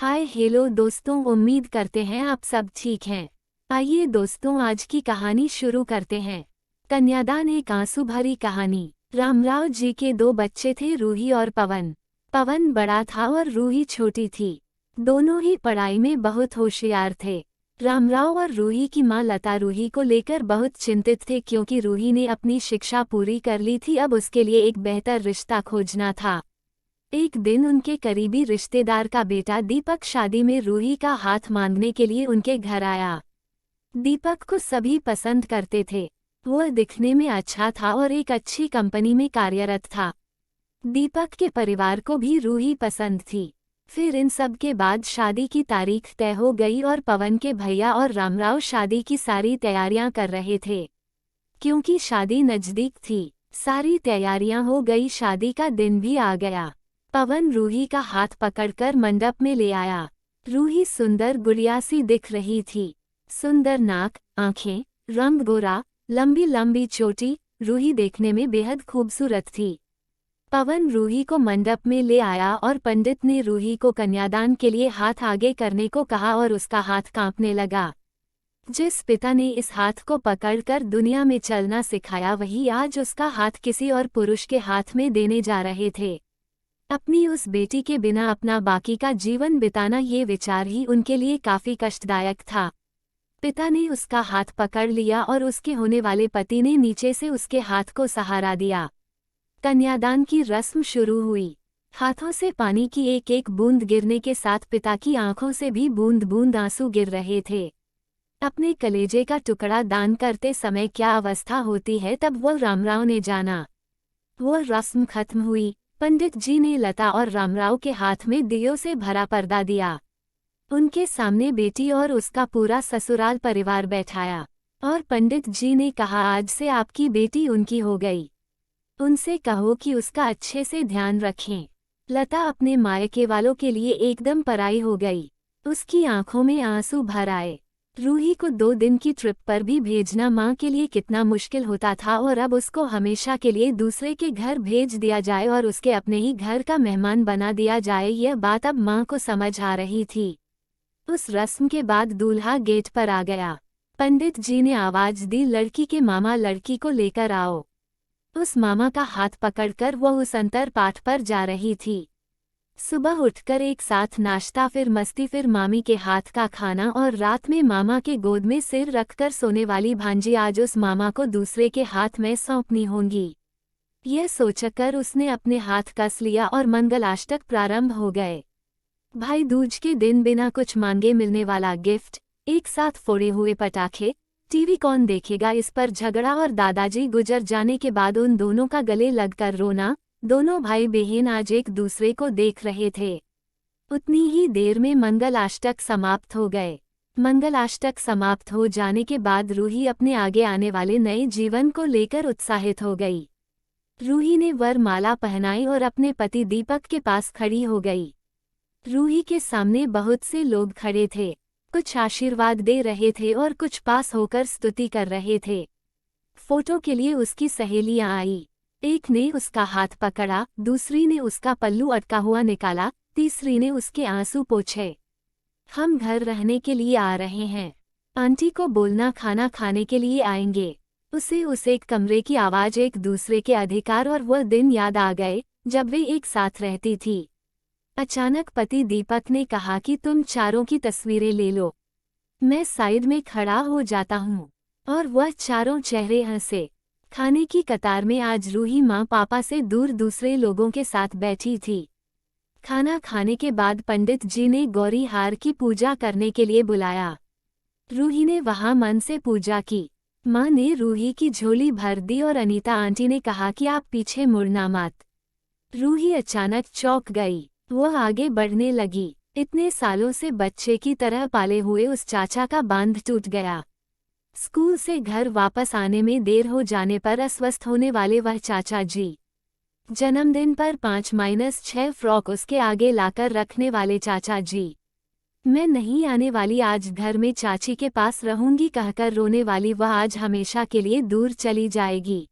Hi hello दोस्तों, उम्मीद करते हैं आप सब ठीक हैं। आइए दोस्तों, आज की कहानी शुरू करते हैं। कन्यादान एक आंसू भरी कहानी। रामराव जी के दो बच्चे थे, रूही और पवन। पवन बड़ा था और रूही छोटी थी। दोनों ही पढ़ाई में बहुत होशियार थे। रामराव और रूही की मां लता रूही को लेकर बहुत चिंतित थे, क्योंकि रूही ने अपनी शिक्षा पूरी कर ली थी। अब उसके लिए एक बेहतर रिश्ता खोजना था। एक दिन उनके करीबी रिश्तेदार का बेटा दीपक शादी में रूही का हाथ मांगने के लिए उनके घर आया। दीपक को सभी पसंद करते थे। वह दिखने में अच्छा था और एक अच्छी कंपनी में कार्यरत था। दीपक के परिवार को भी रूही पसंद थी। फिर इन सब के बाद शादी की तारीख तय हो गई और पवन के भैया और रामराव शादी की सारी तैयारियां कर रहे थे। क्योंकि शादी नजदीक थी, सारी तैयारियां हो गई, शादी का दिन भी आ गया। पवन रूही का हाथ पकड़कर मंडप में ले आया। रूही सुंदर गुड़िया सी दिख रही थी। सुंदर नाक, आंखें, रंग गोरा, लंबी लंबी चोटी। रूही देखने में बेहद खूबसूरत थी। पवन रूही को मंडप में ले आया और पंडित ने रूही को कन्यादान के लिए हाथ आगे करने को कहा और उसका हाथ कांपने लगा। जिस पिता ने इस हाथ को पकड़कर दुनिया में चलना सिखाया, वही आज उसका हाथ किसी और पुरुष के हाथ में देने जा रहे थे। अपनी उस बेटी के बिना अपना बाकी का जीवन बिताना, ये विचार ही उनके लिए काफी कष्टदायक था। पिता ने उसका हाथ पकड़ लिया और उसके होने वाले पति ने नीचे से उसके हाथ को सहारा दिया। कन्यादान की रस्म शुरू हुई। हाथों से पानी की एक एक बूंद गिरने के साथ पिता की आंखों से भी बूंद बूंद आंसू गिर रहे थे। अपने कलेजे का टुकड़ा दान करते समय क्या अवस्था होती है, तब वह रामराव ने जाना। वह रस्म खत्म हुई। पंडित जी ने लता और रामराव के हाथ में दियों से भरा पर्दा दिया। उनके सामने बेटी और उसका पूरा ससुराल परिवार बैठाया और पंडित जी ने कहा, आज से आपकी बेटी उनकी हो गई। उनसे कहो कि उसका अच्छे से ध्यान रखें। लता अपने मायके वालों के लिए एकदम पराई हो गई। उसकी आंखों में आंसू भर आए। रूही को 2 दिन की ट्रिप पर भी भेजना मां के लिए कितना मुश्किल होता था, और अब उसको हमेशा के लिए दूसरे के घर भेज दिया जाए और उसके अपने ही घर का मेहमान बना दिया जाए, यह बात अब मां को समझ आ रही थी। उस रस्म के बाद दूल्हा गेट पर आ गया। पंडित जी ने आवाज दी, लड़की के मामा लड़की को लेकर आओ। उस मामा का हाथ पकड़कर वह उस अंतर पाठ पर जा रही थी। सुबह उठकर एक साथ नाश्ता, फिर मस्ती, फिर मामी के हाथ का खाना और रात में मामा के गोद में सिर रखकर सोने वाली भांजी आज उस मामा को दूसरे के हाथ में सौंपनी होंगी। यह सोचकर उसने अपने हाथ कस लिया और मंगलाष्टक प्रारंभ हो गए। भाई दूज के दिन बिना कुछ मांगे मिलने वाला गिफ्ट, एक साथ फोड़े हुए पटाखे, टीवी कौन देखेगा, इस पर झगड़ा और दादाजी गुजर जाने के बाद उन दोनों का गले लगकर रोना। दोनों भाई बहन आज एक दूसरे को देख रहे थे। उतनी ही देर में मंगलाष्टक समाप्त हो गए। मंगलाष्टक समाप्त हो जाने के बाद रूही अपने आगे आने वाले नए जीवन को लेकर उत्साहित हो गई। रूही ने वरमाला पहनाई और अपने पति दीपक के पास खड़ी हो गई। रूही के सामने बहुत से लोग खड़े थे। कुछ आशीर्वाद दे रहे थे और कुछ पास होकर स्तुति कर रहे थे। फोटो के लिए उसकी सहेलियां आई। एक ने उसका हाथ पकड़ा, दूसरी ने उसका पल्लू अटका हुआ निकाला, तीसरी ने उसके आंसू पोंछे। हम घर रहने के लिए आ रहे हैं। आंटी को बोलना खाना खाने के लिए आएंगे। उस एक कमरे की आवाज, एक दूसरे के अधिकार और वह दिन याद आ गए जब वे एक साथ रहती थी। अचानक पति दीपक ने कहा कि तुम चारों की तस्वीरें ले लो। मैं साइड में खड़ा हो जाता हूँ। और वह चारों चेहरे हंसे। खाने की कतार में आज रूही माँ पापा से दूर दूसरे लोगों के साथ बैठी थी। खाना खाने के बाद पंडित जी ने गौरी हार की पूजा करने के लिए बुलाया। रूही ने वहां मन से पूजा की। माँ ने रूही की झोली भर दी और अनीता आंटी ने कहा कि आप पीछे मुड़ना मत। रूही अचानक चौंक गई। वह आगे बढ़ने लगी। इतने सालों से बच्चे की तरह पाले हुए उस चाचा का बांध टूट गया। स्कूल से घर वापस आने में देर हो जाने पर अस्वस्थ होने वाले वह चाचा जी। जन्मदिन पर 5-6 फ्रॉक उसके आगे लाकर रखने वाले चाचा जी। मैं नहीं आने वाली, आज घर में चाची के पास रहूंगी कहकर रोने वाली वह आज हमेशा के लिए दूर चली जाएगी।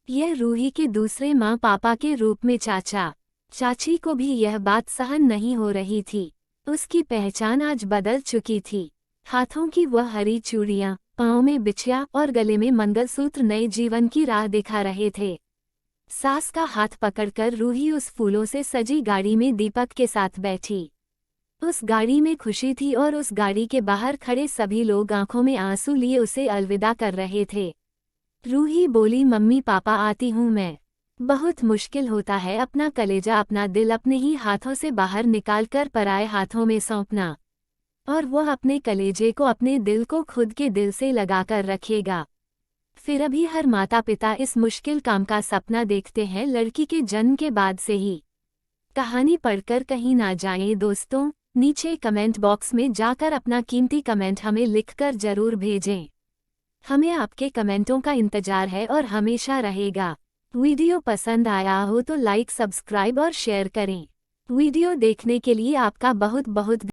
यह रूही के दूसरे माँ पापा के रूप में चाचा चाची को भी यह बात सहन नहीं हो रही थी। उसकी पहचान आज बदल चुकी थी। हाथों की वह हरी चूड़ियां, पाँव में बिछिया और गले में मंगलसूत्र नए जीवन की राह दिखा रहे थे। सास का हाथ पकड़कर रूही उस फूलों से सजी गाड़ी में दीपक के साथ बैठी। उस गाड़ी में खुशी थी और उस गाड़ी के बाहर खड़े सभी लोग आंखों में आंसू लिए उसे अलविदा कर रहे थे। रूही बोली, मम्मी पापा आती हूँ मैं। बहुत मुश्किल होता है अपना कलेजा, अपना दिल अपने ही हाथों से बाहर निकालकर पराए हाथों में सौंपना, और वह अपने कलेजे को, अपने दिल को खुद के दिल से लगाकर रखेगा। फिर अभी हर माता पिता इस मुश्किल काम का सपना देखते हैं लड़की के जन्म के बाद से ही। कहानी पढ़कर कहीं ना जाएं दोस्तों, नीचे कमेंट बॉक्स में जाकर अपना कीमती कमेंट हमें लिखकर जरूर भेजें। हमें आपके कमेंटों का इंतजार है और हमेशा रहेगा। वीडियो पसंद आया हो तो लाइक, सब्सक्राइब और शेयर करें। वीडियो देखने के लिए आपका बहुत बहुत